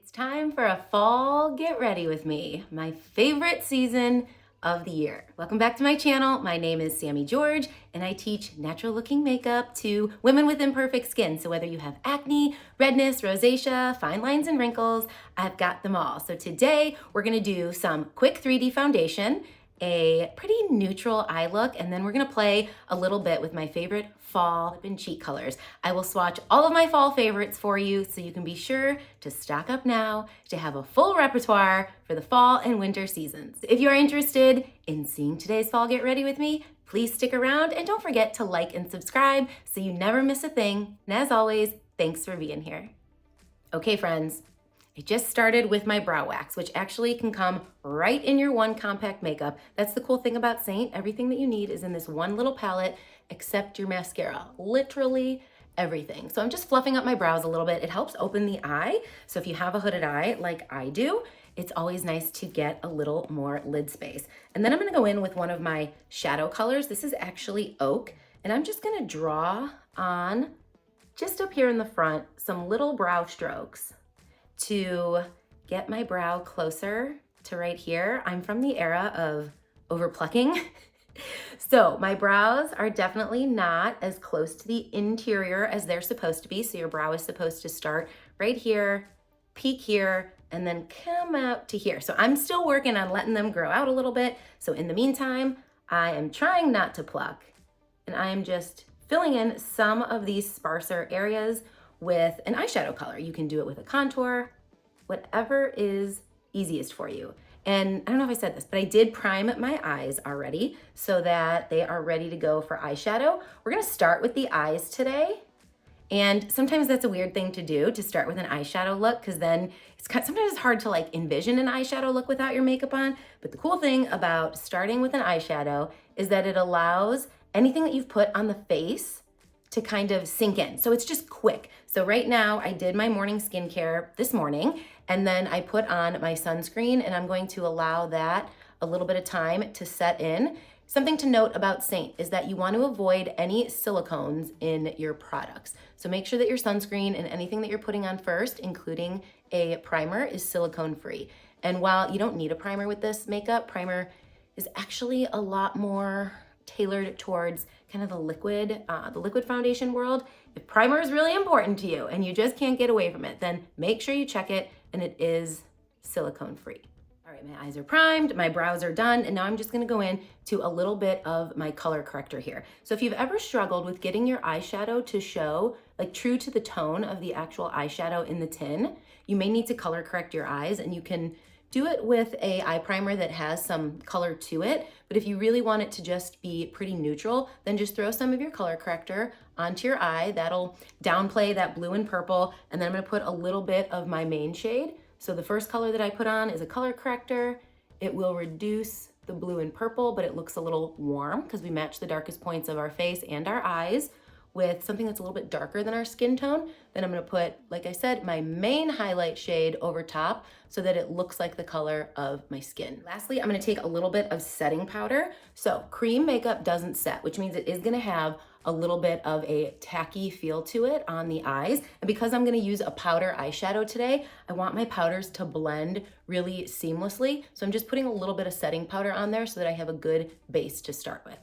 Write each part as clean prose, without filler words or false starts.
It's time for a fall get ready with me, my favorite season of the year. Welcome back to my channel. My name is Sammy George and I teach natural looking makeup to women with imperfect skin. So whether you have acne, redness, rosacea, fine lines and wrinkles, I've got them all. So today we're gonna do some quick 3D foundation, a pretty neutral eye look, and then we're gonna play a little bit with my favorite fall lip and cheek colors. I will swatch all of my fall favorites for you so you can be sure to stock up now to have a full repertoire for the fall and winter seasons. If you are interested in seeing today's fall get ready with me, please stick around and don't forget to like and subscribe so you never miss a thing. And as always, thanks for being here. Okay, friends. I just started with my brow wax, which actually can come right in your one compact makeup. That's the cool thing about Seint. Everything that you need is in this one little palette, except your mascara. Literally everything. So I'm just fluffing up my brows a little bit. It helps open the eye. So if you have a hooded eye like I do, it's always nice to get a little more lid space. And then I'm gonna go in with one of my shadow colors. This is actually Oak. And I'm just gonna draw on, just up here in the front, some little brow strokes to get my brow closer to right here. I'm from the era of over plucking. So my brows are definitely not as close to the interior as they're supposed to be. So your brow is supposed to start right here, peak here, and then come out to here. So I'm still working on letting them grow out a little bit. So in the meantime, I am trying not to pluck, and I am just filling in some of these sparser areas with an eyeshadow color. You can do it with a contour, whatever is easiest for you. And I don't know if I said this, but I did prime my eyes already so that they are ready to go for eyeshadow. We're gonna start with the eyes today. And sometimes that's a weird thing to do, to start with an eyeshadow look, because then sometimes it's hard to like envision an eyeshadow look without your makeup on. But the cool thing about starting with an eyeshadow is that it allows anything that you've put on the face to kind of sink in. So it's just quick. So right now I did my morning skincare this morning, and then I put on my sunscreen, and I'm going to allow that a little bit of time to set in. Something to note about Seint is that you want to avoid any silicones in your products. So make sure that your sunscreen and anything that you're putting on first, including a primer, is silicone free. And while you don't need a primer with this makeup, primer is actually a lot more tailored towards kind of the liquid foundation world. If primer is really important to you and you just can't get away from it, then make sure you check it, and it is silicone free. All right, my eyes are primed, my brows are done, and now I'm just gonna go in to a little bit of my color corrector here. So if you've ever struggled with getting your eyeshadow to show like true to the tone of the actual eyeshadow in the tin, you may need to color correct your eyes, and you can do it with a eye primer that has some color to it. But if you really want it to just be pretty neutral, then just throw some of your color corrector onto your eye. That'll downplay that blue and purple. And then I'm gonna put a little bit of my main shade. So the first color that I put on is a color corrector. It will reduce the blue and purple, but it looks a little warm because we match the darkest points of our face and our eyes with something that's a little bit darker than our skin tone. Then I'm gonna put, like I said, my main highlight shade over top so that it looks like the color of my skin. Lastly, I'm gonna take a little bit of setting powder. So cream makeup doesn't set, which means it is gonna have a little bit of a tacky feel to it on the eyes. And because I'm gonna use a powder eyeshadow today, I want my powders to blend really seamlessly. So I'm just putting a little bit of setting powder on there so that I have a good base to start with.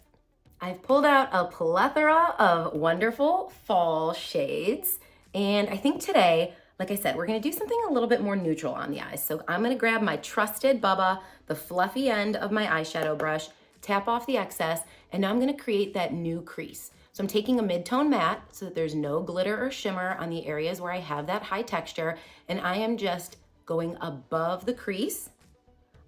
I've pulled out a plethora of wonderful fall shades. And I think today, like I said, we're gonna do something a little bit more neutral on the eyes. So I'm gonna grab my trusted Bubba, the fluffy end of my eyeshadow brush, tap off the excess, and now I'm gonna create that new crease. So I'm taking a mid-tone matte so that there's no glitter or shimmer on the areas where I have that high texture, and I am just going above the crease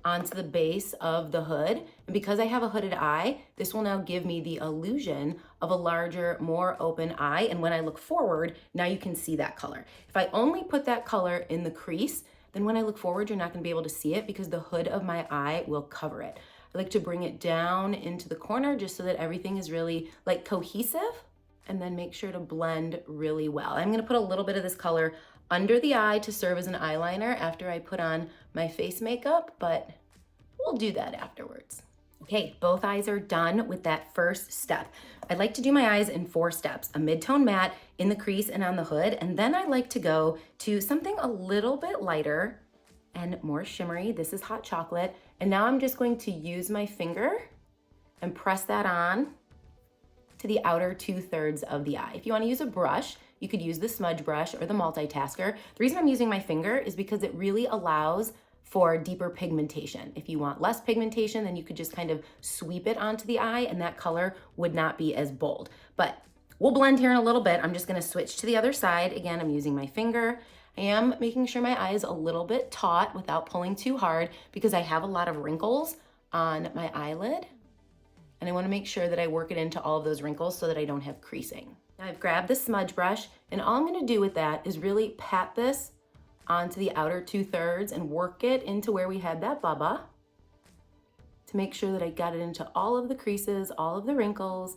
onto the base of the hood. And because I have a hooded eye, this will now give me the illusion of a larger, more open eye. And when I look forward, now you can see that color. If I only put that color in the crease, then when I look forward, you're not gonna be able to see it because the hood of my eye will cover it. I like to bring it down into the corner just so that everything is really like cohesive, and then make sure to blend really well. I'm gonna put a little bit of this color under the eye to serve as an eyeliner after I put on my face makeup, but we'll do that afterwards. Okay, both eyes are done with that first step. I like to do my eyes in 4 steps: a mid-tone matte in the crease and on the hood, and then I like to go to something a little bit lighter and more shimmery. This is hot chocolate. And now I'm just going to use my finger and press that on to the outer 2/3 of the eye. If you want to use a brush, you could use the smudge brush or the multitasker. The reason I'm using my finger is because it really allows for deeper pigmentation. If you want less pigmentation, then you could just kind of sweep it onto the eye and that color would not be as bold. But we'll blend here in a little bit. I'm just gonna switch to the other side. Again, I'm using my finger. I am making sure my eye is a little bit taut without pulling too hard because I have a lot of wrinkles on my eyelid. And I wanna make sure that I work it into all of those wrinkles so that I don't have creasing. Now I've grabbed the smudge brush and all I'm gonna do with that is really pat this onto the outer 2/3 and work it into where we had that Bubba to make sure that I got it into all of the creases, all of the wrinkles,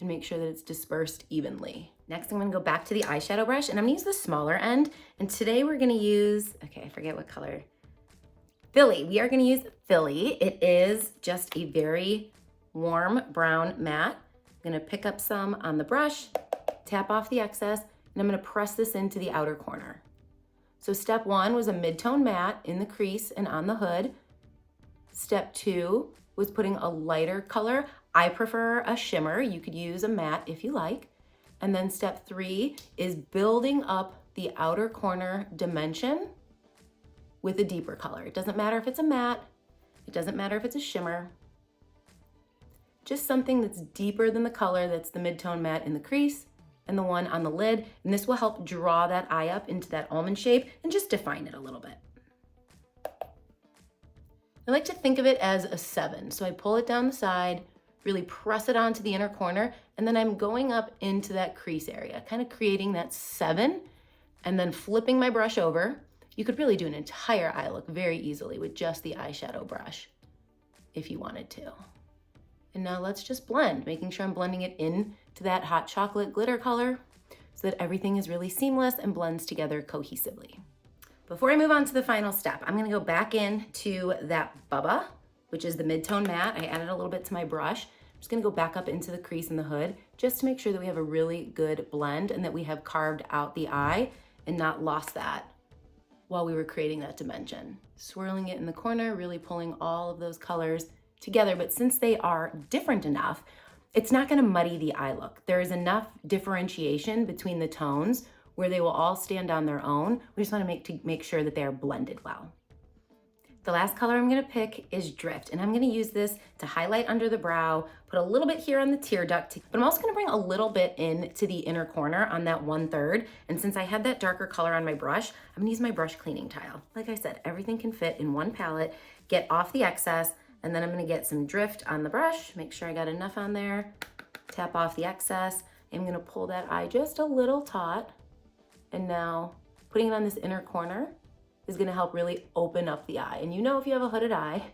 and make sure that it's dispersed evenly. Next, I'm gonna go back to the eyeshadow brush and I'm gonna use the smaller end. And today we're gonna use, okay, I forget what color. Philly, we are gonna use Philly. It is just a very warm brown matte. I'm gonna pick up some on the brush, tap off the excess, and I'm gonna press this into the outer corner. So step 1 was a mid-tone matte in the crease and on the hood. Step 2 was putting a lighter color. I prefer a shimmer. You could use a matte if you like. And then step 3 is building up the outer corner dimension with a deeper color. It doesn't matter if it's a matte. It doesn't matter if it's a shimmer. Just something that's deeper than the color that's the mid-tone matte in the crease and the one on the lid, and this will help draw that eye up into that almond shape and just define it a little bit. I like to think of it as a 7. So I pull it down the side, really press it onto the inner corner, and then I'm going up into that crease area, kind of creating that 7, and then flipping my brush over. You could really do an entire eye look very easily with just the eyeshadow brush if you wanted to. And now let's just blend, making sure I'm blending it in to that hot chocolate glitter color so that everything is really seamless and blends together cohesively. Before I move on to the final step, I'm gonna go back in to that Bubba, which is the mid-tone matte. I added a little bit to my brush. I'm just gonna go back up into the crease and the hood just to make sure that we have a really good blend and that we have carved out the eye and not lost that while we were creating that dimension. Swirling it in the corner, really pulling all of those colors together, but since they are different enough, it's not gonna muddy the eye look. There is enough differentiation between the tones where they will all stand on their own. We just wanna make sure that they are blended well. The last color I'm gonna pick is Drift, and I'm gonna use this to highlight under the brow, put a little bit here on the tear duct, but I'm also gonna bring a little bit in to the inner corner on that 1/3. And since I had that darker color on my brush, I'm gonna use my brush cleaning tile. Like I said, everything can fit in one palette. Get off the excess, and then I'm gonna get some drift on the brush, make sure I got enough on there, tap off the excess. I'm gonna pull that eye just a little taut, and now putting it on this inner corner is gonna help really open up the eye. And you know, if you have a hooded eye,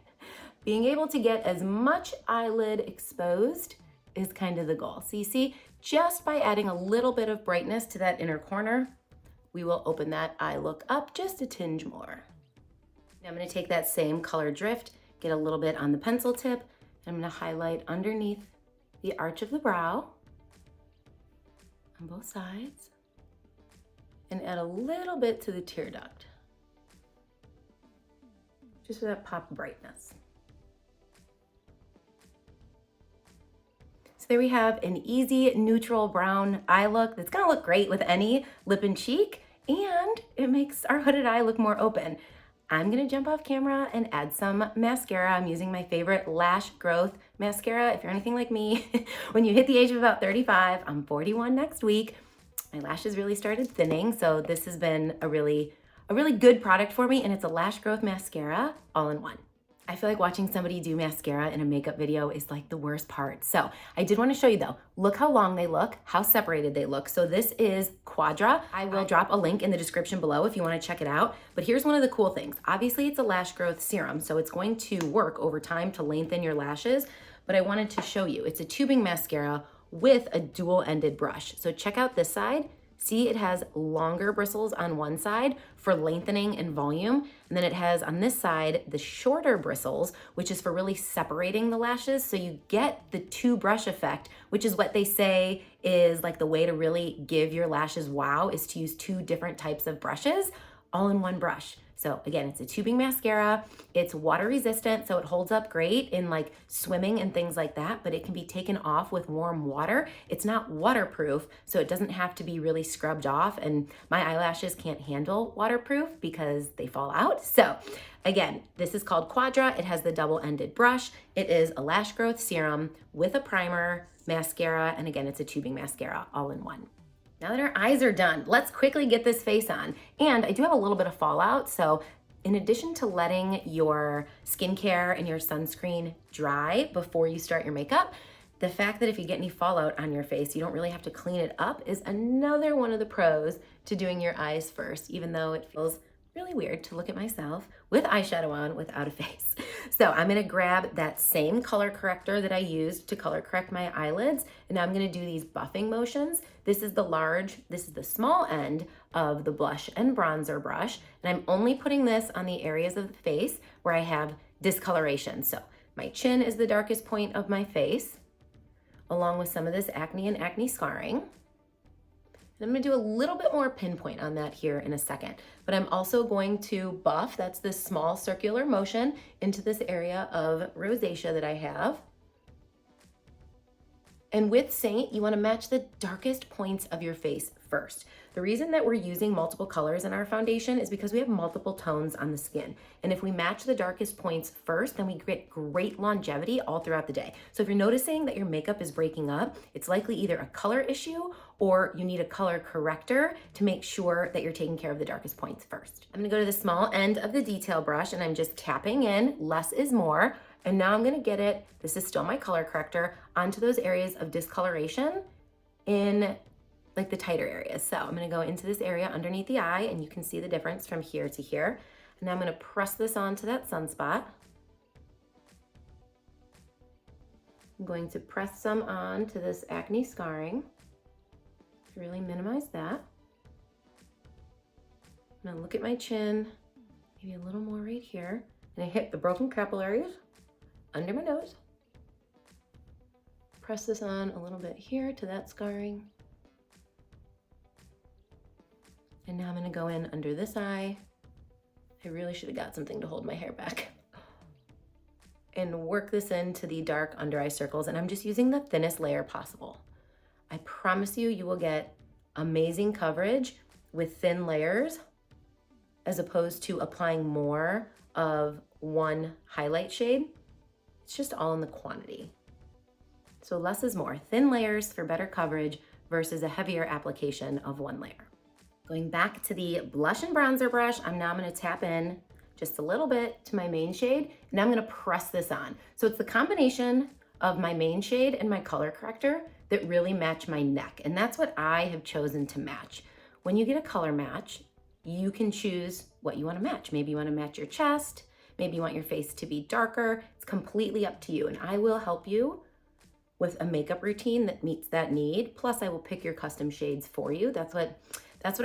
being able to get as much eyelid exposed is kind of the goal. So you see, just by adding a little bit of brightness to that inner corner, we will open that eye look up just a tinge more. Now I'm gonna take that same color Drift, get a little bit on the pencil tip, and I'm gonna highlight underneath the arch of the brow on both sides and add a little bit to the tear duct, just for that pop of brightness. So there we have an easy neutral brown eye look that's gonna look great with any lip and cheek, and it makes our hooded eye look more open. I'm gonna jump off camera and add some mascara. I'm using my favorite Lash Growth mascara. If you're anything like me, when you hit the age of about 35, I'm 41 next week, my lashes really started thinning, so this has been a really good product for me, and it's a Lash Growth mascara all in one. I feel like watching somebody do mascara in a makeup video is like the worst part. So I did want to show you though, look how long they look, how separated they look. So this is Quadra. I will drop a link in the description below if you want to check it out. But here's one of the cool things. Obviously it's a lash growth serum, so it's going to work over time to lengthen your lashes. But I wanted to show you, it's a tubing mascara with a dual-ended brush. So check out this side. See, it has longer bristles on one side for lengthening and volume. And then it has on this side, the shorter bristles, which is for really separating the lashes. So you get the two brush effect, which is what they say is like the way to really give your lashes wow, is to use two different types of brushes all in one brush. So again, it's a tubing mascara. It's water resistant, so it holds up great in like swimming and things like that, but it can be taken off with warm water. It's not waterproof, so it doesn't have to be really scrubbed off. And my eyelashes can't handle waterproof because they fall out. So again, this is called Quadra. It has the double-ended brush. It is a lash growth serum with a primer, mascara, and again, it's a tubing mascara all in one. Now that our eyes are done, let's quickly get this face on. And I do have a little bit of fallout, so in addition to letting your skincare and your sunscreen dry before you start your makeup, the fact that if you get any fallout on your face, you don't really have to clean it up is another one of the pros to doing your eyes first, even though it feels really weird to look at myself with eyeshadow on without a face. So I'm gonna grab that same color corrector that I used to color correct my eyelids, and now I'm gonna do these buffing motions. This is the large, this is the small end of the blush and bronzer brush, and I'm only putting this on the areas of the face where I have discoloration. So my chin is the darkest point of my face, along with some of this acne and acne scarring. And I'm gonna do a little bit more pinpoint on that here in a second, but I'm also going to buff, that's this small circular motion, into this area of rosacea that I have. And with Seint, you wanna match the darkest points of your face first. The reason that we're using multiple colors in our foundation is because we have multiple tones on the skin. And if we match the darkest points first, then we get great longevity all throughout the day. So if you're noticing that your makeup is breaking up, it's likely either a color issue or you need a color corrector to make sure that you're taking care of the darkest points first. I'm gonna go to the small end of the detail brush and I'm just tapping in, less is more. And now I'm gonna get it, this is still my color corrector, onto those areas of discoloration in like the tighter areas. So I'm gonna go into this area underneath the eye and you can see the difference from here to here. And now I'm gonna press this onto that sunspot. I'm going to press some on to this acne scarring to really minimize that. I'm gonna look at my chin, maybe a little more right here. And I hit the broken capillaries under my nose. Press this on a little bit here to that scarring. And now I'm gonna go in under this eye. I really should have got something to hold my hair back. And work this into the dark under eye circles. And I'm just using the thinnest layer possible. I promise you, you will get amazing coverage with thin layers as opposed to applying more of one highlight shade. It's just all in the quantity. So less is more. Thin layers for better coverage versus a heavier application of one layer. Going back to the blush and bronzer brush, I'm now gonna tap in just a little bit to my main shade, and I'm gonna press this on. So it's the combination of my main shade and my color corrector that really match my neck, and that's what I have chosen to match. When you get a color match, you can choose what you wanna match. Maybe you wanna match your chest, maybe you want your face to be darker. It's completely up to you, and I will help you with a makeup routine that meets that need. Plus, I will pick your custom shades for you. That's what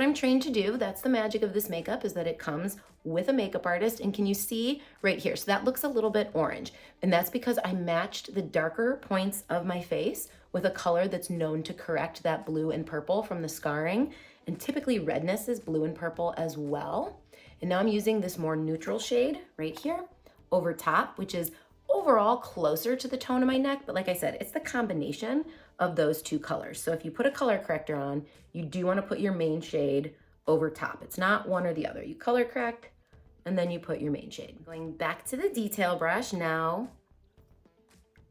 I'm trained to do. That's the magic of this makeup, is that it comes with a makeup artist. And can you see right here? So that looks a little bit orange. And that's because I matched the darker points of my face with a color that's known to correct that blue and purple from the scarring. And typically redness is blue and purple as well. And now I'm using this more neutral shade right here over top, which is overall closer to the tone of my neck. But like I said, it's the combination of those two colors. So if you put a color corrector on, you do want to put your main shade over top. It's not one or the other. You color correct and then you put your main shade. Going back to the detail brush now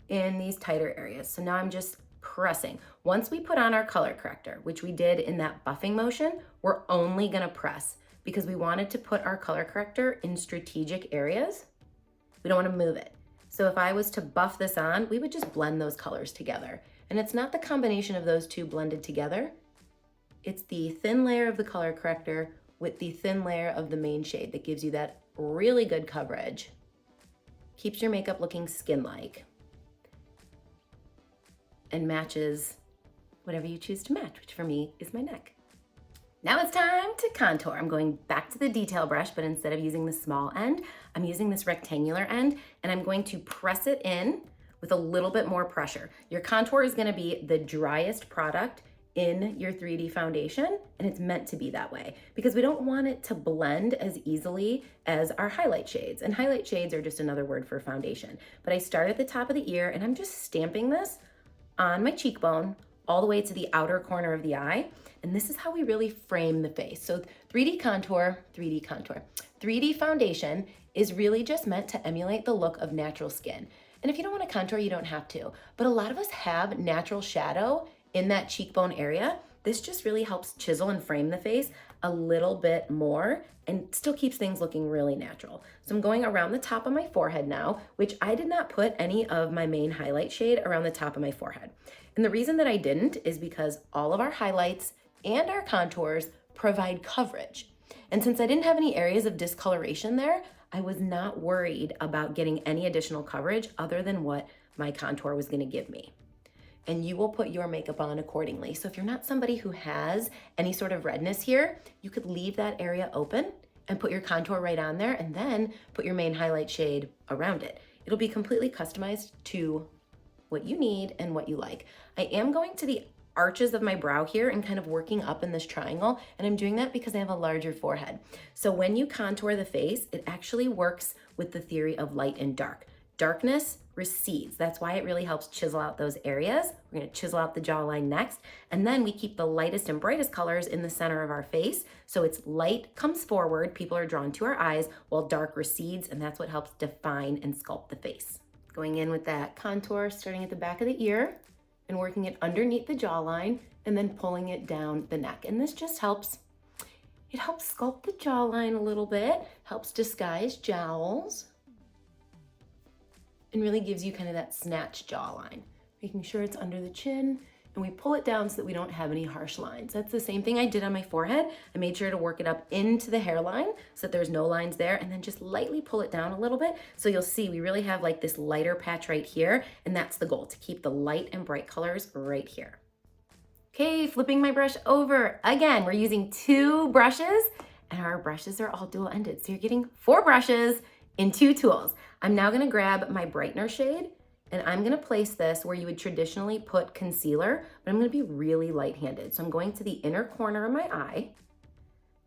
in these tighter areas. So now I'm just pressing. Once we put on our color corrector, which we did in that buffing motion, we're only gonna press because we wanted to put our color corrector in strategic areas. We don't want to move it. So if I was to buff this on, we would just blend those colors together. And it's not the combination of those two blended together. It's the thin layer of the color corrector with the thin layer of the main shade that gives you that really good coverage. Keeps your makeup looking skin-like. And matches whatever you choose to match, which for me is my neck. Now it's time to contour. I'm going back to the detail brush, but instead of using the small end, I'm using this rectangular end, and I'm going to press it in with a little bit more pressure. Your contour is gonna be the driest product in your 3D foundation, and it's meant to be that way because we don't want it to blend as easily as our highlight shades. And highlight shades are just another word for foundation. But I start at the top of the ear, and I'm just stamping this on my cheekbone all the way to the outer corner of the eye. And this is how we really frame the face. So 3D foundation is really just meant to emulate the look of natural skin. And if you don't want to contour, you don't have to. But a lot of us have natural shadow in that cheekbone area. This just really helps chisel and frame the face a little bit more and still keeps things looking really natural. So I'm going around the top of my forehead now, which I did not put any of my main highlight shade around the top of my forehead. And the reason that I didn't is because all of our highlights and our contours provide coverage. And since I didn't have any areas of discoloration there, I was not worried about getting any additional coverage other than what my contour was gonna give me. And you will put your makeup on accordingly. So if you're not somebody who has any sort of redness here, you could leave that area open and put your contour right on there and then put your main highlight shade around it. It'll be completely customized to what you need and what you like. I am going to the arches of my brow here and kind of working up in this triangle, and I'm doing that because I have a larger forehead. So when you contour the face, it actually works with the theory of light and dark. Darkness recedes. That's why it really helps chisel out those areas. We're gonna chisel out the jawline next, and then we keep the lightest and brightest colors in the center of our face. So it's light comes forward, people are drawn to our eyes, while dark recedes, and that's what helps define and sculpt the face. Going in with that contour, starting at the back of the ear, and working it underneath the jawline, and then pulling it down the neck. And this just helps, it helps sculpt the jawline a little bit, helps disguise jowls, and really gives you kind of that snatched jawline. Making sure it's under the chin, and we pull it down so that we don't have any harsh lines. That's the same thing I did on my forehead. I made sure to work it up into the hairline so that there's no lines there, and then just lightly pull it down a little bit. So you'll see we really have like this lighter patch right here, and that's the goal, to keep the light and bright colors right here. Okay, flipping my brush over. Again, we're using 2 brushes, and our brushes are all dual-ended. So you're getting 4 brushes in 2 tools. I'm now gonna grab my brightener shade, and I'm gonna place this where you would traditionally put concealer, but I'm gonna be really light-handed. So I'm going to the inner corner of my eye,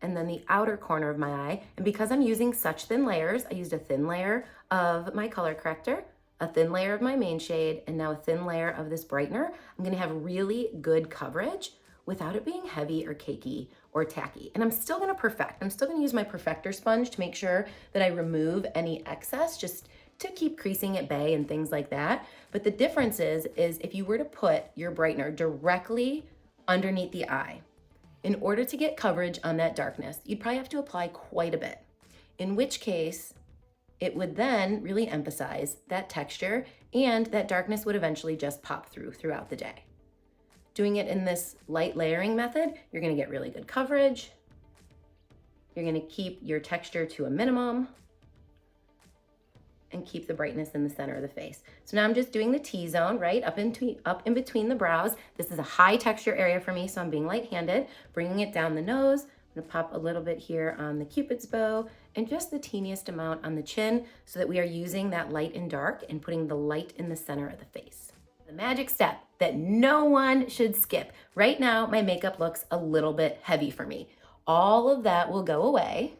and then the outer corner of my eye. And because I'm using such thin layers, I used a thin layer of my color corrector, a thin layer of my main shade, and now a thin layer of this brightener. I'm gonna have really good coverage without it being heavy or cakey or tacky. And I'm still gonna perfect. I'm still gonna use my Perfector sponge to make sure that I remove any excess, just to keep creasing at bay and things like that. But the difference is if you were to put your brightener directly underneath the eye, in order to get coverage on that darkness, you'd probably have to apply quite a bit, in which case it would then really emphasize that texture, and that darkness would eventually just pop through throughout the day. Doing it in this light layering method, you're gonna get really good coverage. You're gonna keep your texture to a minimum and keep the brightness in the center of the face. So now I'm just doing the T-zone, right? Up in between the brows. This is a high texture area for me, so I'm being light-handed, bringing it down the nose. I'm gonna pop a little bit here on the Cupid's bow and just the teeniest amount on the chin so that we are using that light and dark and putting the light in the center of the face. The magic step that no one should skip. Right now, my makeup looks a little bit heavy for me. All of that will go away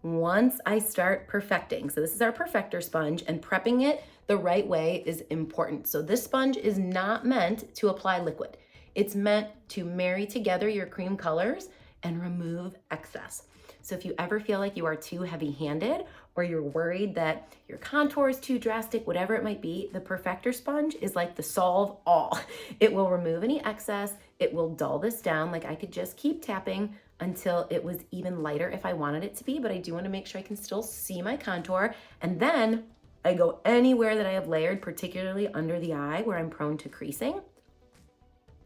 once I start perfecting. So this is our Perfector sponge, and prepping it the right way is important. So this sponge is not meant to apply liquid. It's meant to marry together your cream colors and remove excess. So if you ever feel like you are too heavy-handed, or you're worried that your contour is too drastic, whatever it might be, the Perfector sponge is like the solve all. It will remove any excess, it will dull this down. Like I could just keep tapping until it was even lighter if I wanted it to be, but I do want to make sure I can still see my contour. And then I go anywhere that I have layered, particularly under the eye where I'm prone to creasing,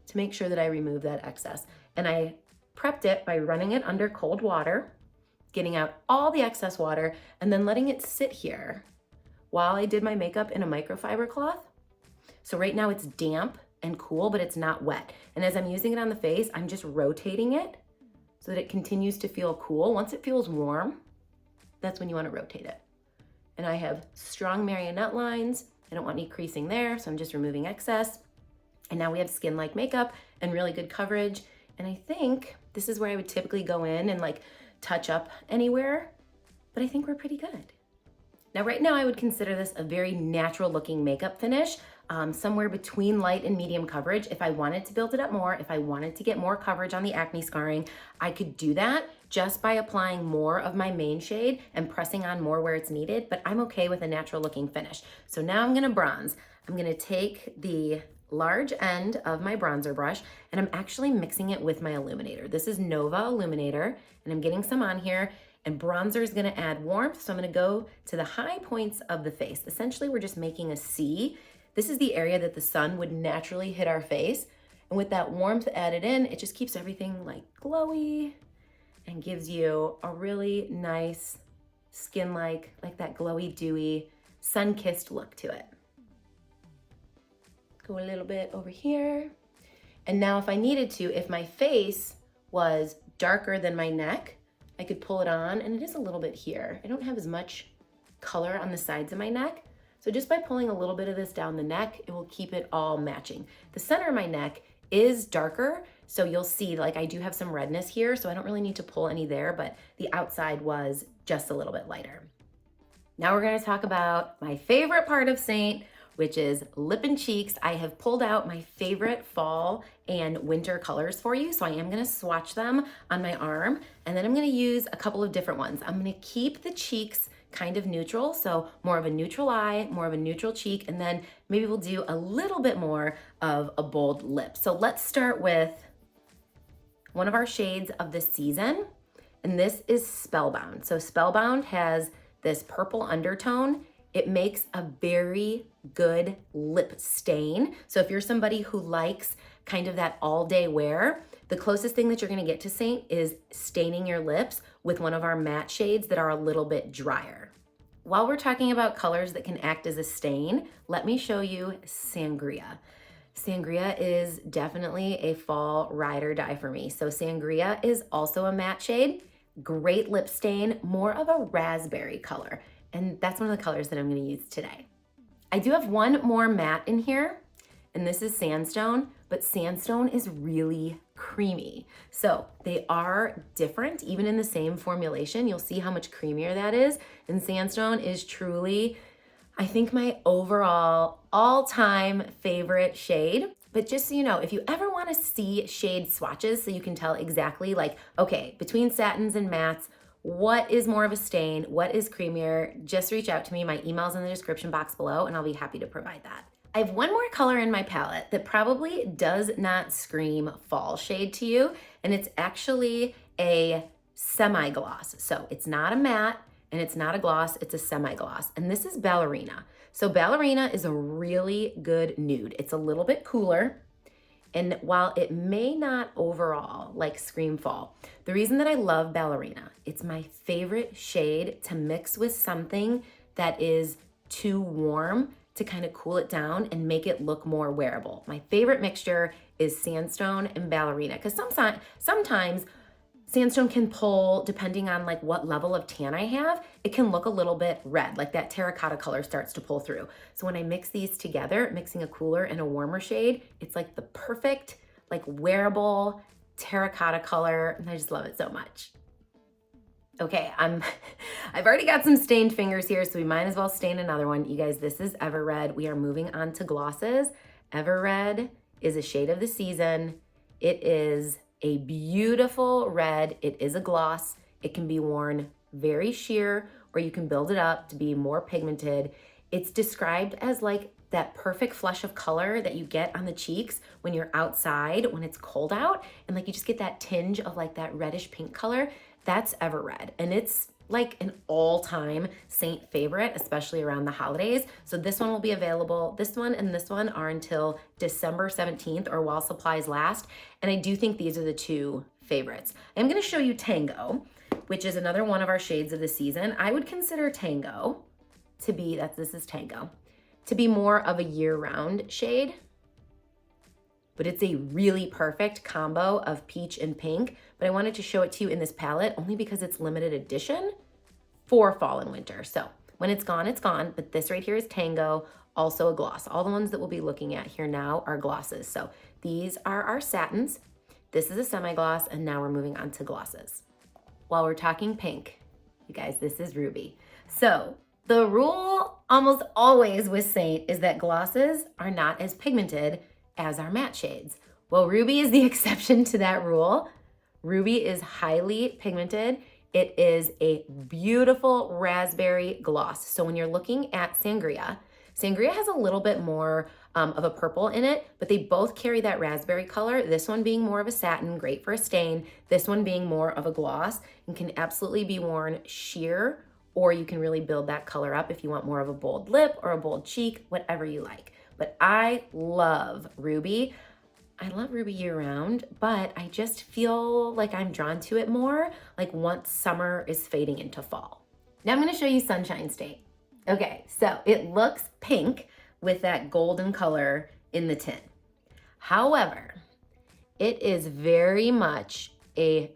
to make sure that I remove that excess. And I prepped it by running it under cold water, getting out all the excess water, and then letting it sit here while I did my makeup in a microfiber cloth. So right now it's damp and cool, but it's not wet. And as I'm using it on the face, I'm just rotating it so that it continues to feel cool. Once it feels warm, that's when you want to rotate it. And I have strong marionette lines. I don't want any creasing there, so I'm just removing excess. And now we have skin-like makeup and really good coverage. And I think this is where I would typically go in and like touch up anywhere, but I think we're pretty good. Now, right now I would consider this a very natural looking makeup finish, somewhere between light and medium coverage. If I wanted to build it up more, if I wanted to get more coverage on the acne scarring, I could do that just by applying more of my main shade and pressing on more where it's needed, but I'm okay with a natural looking finish. So now I'm gonna bronze. I'm gonna take the large end of my bronzer brush and I'm actually mixing it with my illuminator. This is Nova Illuminator and I'm getting some on here, and bronzer is gonna add warmth. So I'm gonna go to the high points of the face. Essentially, we're just making a C. This is the area that the sun would naturally hit our face. And with that warmth added in, it just keeps everything like glowy and gives you a really nice skin-like, like that glowy, dewy, sun-kissed look to it. Go a little bit over here. And now if I needed to, if my face was darker than my neck, I could pull it on, and it is a little bit here. I don't have as much color on the sides of my neck. So just by pulling a little bit of this down the neck, it will keep it all matching. The center of my neck is darker, so you'll see like I do have some redness here, so I don't really need to pull any there, but the outside was just a little bit lighter. Now we're gonna talk about my favorite part of Seint, which is lip and cheeks. I have pulled out my favorite fall and winter colors for you. So I am gonna swatch them on my arm, and then I'm gonna use a couple of different ones. I'm gonna keep the cheeks kind of neutral, so more of a neutral eye, more of a neutral cheek, and then maybe we'll do a little bit more of a bold lip. So let's start with one of our shades of the season, and this is Spellbound. So Spellbound has this purple undertone. It makes a very good lip stain. So if you're somebody who likes kind of that all day wear, the closest thing that you're gonna get to Seint is staining your lips with one of our matte shades that are a little bit drier. While we're talking about colors that can act as a stain, let me show you Sangria. Sangria is definitely a fall ride or die for me. So Sangria is also a matte shade, great lip stain, more of a raspberry color. And that's one of the colors that I'm gonna use today. I do have one more matte in here, and this is Sandstone, but Sandstone is really creamy. So they are different, even in the same formulation. You'll see how much creamier that is. And Sandstone is truly, I think, my overall all-time favorite shade. But just so you know, if you ever wanna see shade swatches so you can tell exactly like, okay, between satins and mattes, what is more of a stain, what is creamier, just reach out to me. My email's in the description box below and I'll be happy to provide that. I have one more color in my palette that probably does not scream fall shade to you, and it's actually a semi-gloss. So it's not a matte and it's not a gloss, it's a semi-gloss. And this is Ballerina. So Ballerina is a really good nude. It's a little bit cooler. And while it may not overall like scream fall, the reason that I love Ballerina, it's my favorite shade to mix with something that is too warm to kind of cool it down and make it look more wearable. My favorite mixture is Sandstone and Ballerina, because sometimes Sandstone can pull, depending on like what level of tan I have, it can look a little bit red, like that terracotta color starts to pull through. So when I mix these together, mixing a cooler and a warmer shade, it's like the perfect, like wearable terracotta color, and I just love it so much. Okay, I've already got some stained fingers here, so we might as well stain another one. You guys, this is Ever Red. We are moving on to glosses. Ever Red is a shade of the season. It is a beautiful red. It is a gloss. It can be worn very sheer, or you can build it up to be more pigmented. It's described as like that perfect flush of color that you get on the cheeks when you're outside, when it's cold out, and like you just get that tinge of like that reddish pink color. That's Ever Red, and it's like an all-time Seint favorite, especially around the holidays. So this one will be available. This one and this one are until December 17th or while supplies last. And I do think these are the two favorites. I'm gonna show you Tango, which is another one of our shades of the season. I would consider Tango to be, this is Tango, to be more of a year-round shade. but it's a really perfect combo of peach and pink. But I wanted to show it to you in this palette only because it's limited edition for fall and winter. So when it's gone, but this right here is Tango, also a gloss. All the ones that we'll be looking at here now are glosses. So these are our satins. This is a semi-gloss, and now we're moving on to glosses. While we're talking pink, you guys, this is Ruby. So the rule almost always with Seint is that glosses are not as pigmented as our matte shades. Well, Ruby is the exception to that rule. Ruby is highly pigmented. It is a beautiful raspberry gloss. So when you're looking at Sangria, Sangria has a little bit more of a purple in it, but they both carry that raspberry color. This one being more of a satin, great for a stain. This one being more of a gloss and can absolutely be worn sheer, or you can really build that color up if you want more of a bold lip or a bold cheek, whatever you like. But I love Ruby. I love Ruby year round, but I just feel like I'm drawn to it more like once summer is fading into fall. Now I'm gonna show you Sunshine State. Okay, so it looks pink with that golden color in the tin. However, it is very much a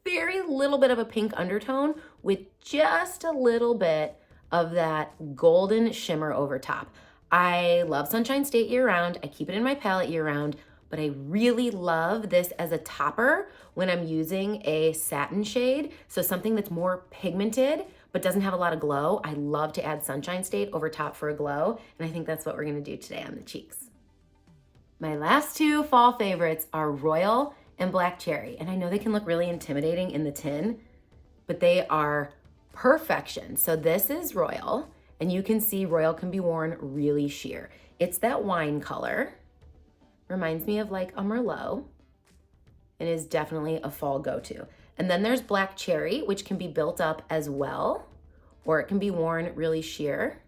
very little bit of a pink undertone with just a little bit of that golden shimmer over top. I love Sunshine State year round. I keep it in my palette year round, but I really love this as a topper when I'm using a satin shade. So something that's more pigmented, but doesn't have a lot of glow. I love to add Sunshine State over top for a glow, and I think that's what we're gonna do today on the cheeks. My last two fall favorites are Royal and Black Cherry, and I know they can look really intimidating in the tin, but they are perfection. So this is Royal, and you can see Royal can be worn really sheer. It's that wine color, reminds me of like a Merlot, and is definitely a fall go-to. And then there's Black Cherry, which can be built up as well, or it can be worn really sheer.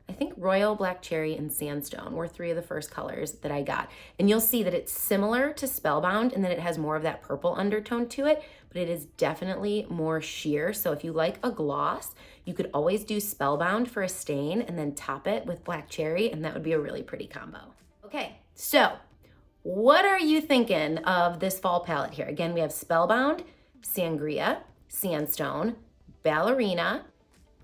I think Royal, Black Cherry, and Sandstone were three of the first colors that I got. And you'll see that it's similar to Spellbound in that it has more of that purple undertone to it, but it is definitely more sheer. So if you like a gloss, you could always do Spellbound for a stain and then top it with Black Cherry, and that would be a really pretty combo. Okay, so what are you thinking of this fall palette here? Again, we have Spellbound, Sangria, Sandstone, Ballerina,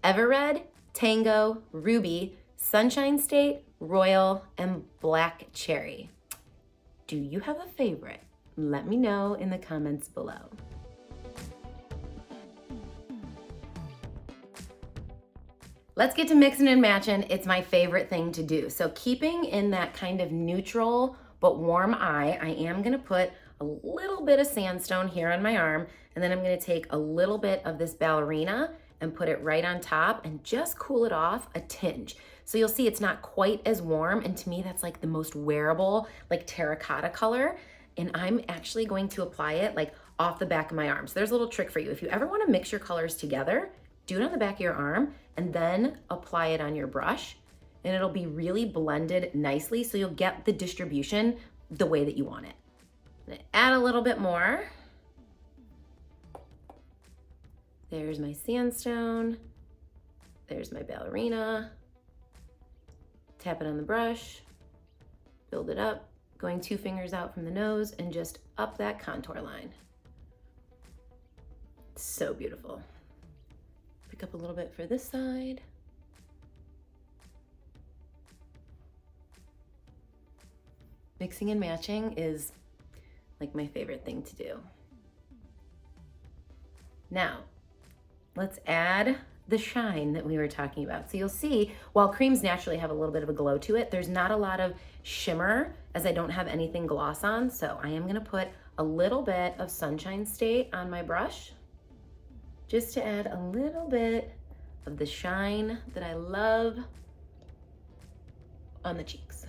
Everred, Tango, Ruby, Sunshine State, Royal, and Black Cherry. Do you have a favorite? Let me know in the comments below. Let's get to mixing and matching. It's my favorite thing to do. So keeping in that kind of neutral but warm eye, I am gonna put a little bit of Sandstone here on my arm, and then I'm gonna take a little bit of this Ballerina and put it right on top and just cool it off a tinge. So you'll see it's not quite as warm, and to me that's like the most wearable, like terracotta color. And I'm actually going to apply it like off the back of my arm. So there's a little trick for you. If you ever wanna mix your colors together, do it on the back of your arm and then apply it on your brush, and it'll be really blended nicely so you'll get the distribution the way that you want it. I'm gonna add a little bit more. There's my Sandstone. There's my Ballerina. Tap it on the brush, build it up, going 2 fingers out from the nose and just up that contour line. So beautiful. Pick up a little bit for this side. Mixing and matching is like my favorite thing to do. Now, let's add the shine that we were talking about. So you'll see, while creams naturally have a little bit of a glow to it, there's not a lot of shimmer as I don't have anything gloss on. So I am gonna put a little bit of Sunshine State on my brush, just to add a little bit of the shine that I love on the cheeks.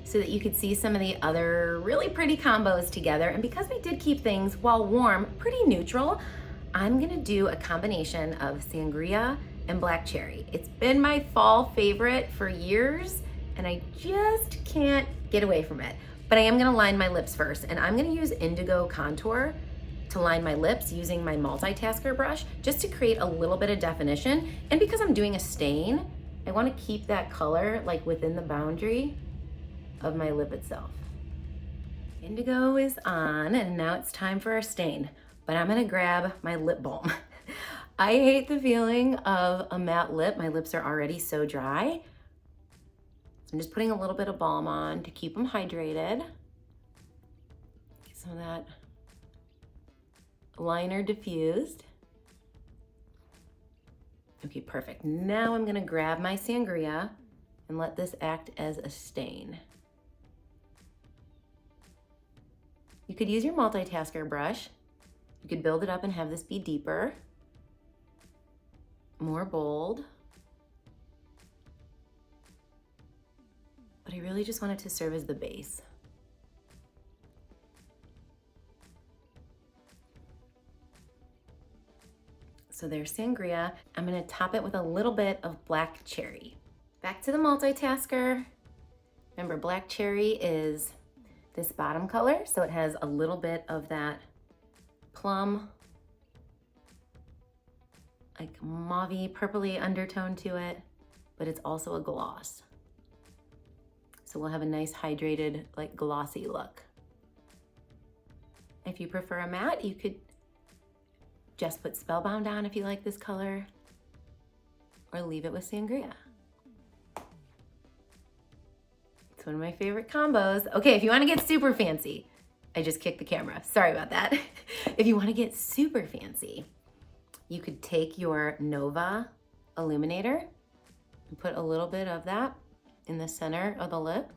So that you could see some of the other really pretty combos together. And because we did keep things, while warm, pretty neutral, I'm gonna do a combination of Sangria and Black Cherry. It's been my fall favorite for years, and I just can't get away from it. But I am gonna line my lips first, and I'm gonna use Indigo Contour to line my lips using my multitasker brush, just to create a little bit of definition. And because I'm doing a stain, I want to keep that color like within the boundary of my lip itself. Indigo is on, and now it's time for our stain, but I'm gonna grab my lip balm. I hate the feeling of a matte lip. My lips are already so dry. I'm just putting a little bit of balm on to keep them hydrated. Get some of that liner diffused. Okay, perfect. Now I'm gonna grab my Sangria and let this act as a stain. You could use your multitasker brush. You could build it up and have this be deeper, more bold. But I really just want it to serve as the base. So there's Sangria. I'm gonna top it with a little bit of black cherry. Back to the multitasker. Remember, black cherry is this bottom color, so it has a little bit of that plum, like mauvey, purpley undertone to it, but it's also a gloss. So we'll have a nice hydrated, like glossy look. If you prefer a matte, you could just put Spellbound on if you like this color, or leave it with Sangria. It's one of my favorite combos. Okay, if you wanna get super fancy, I just kicked the camera, sorry about that. If you wanna get super fancy, you could take your Nova illuminator and put a little bit of that in the center of the lip.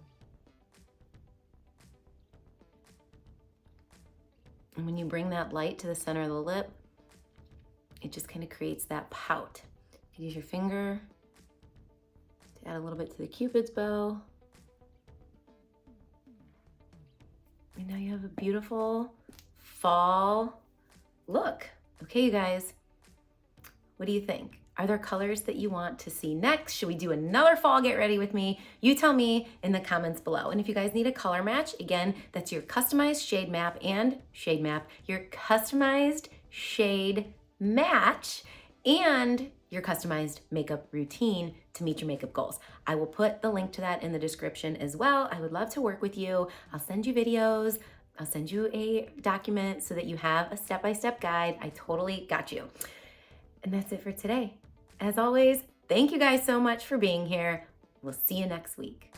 And when you bring that light to the center of the lip, it just kind of creates that pout. You can use your finger to add a little bit to the Cupid's bow. And now you have a beautiful fall look. Okay, you guys, what do you think? Are there colors that you want to see next? Should we do another fall get ready with me? You tell me in the comments below. And if you guys need a color match, again, that's your customized shade map and shade map, your customized shade match, and your customized makeup routine to meet your makeup goals. I will put the link to that in the description as well. I would love to work with you. I'll send you videos. I'll send you a document so that you have a step-by-step guide. I totally got you. And that's it for today. As always, thank you guys so much for being here. We'll see you next week.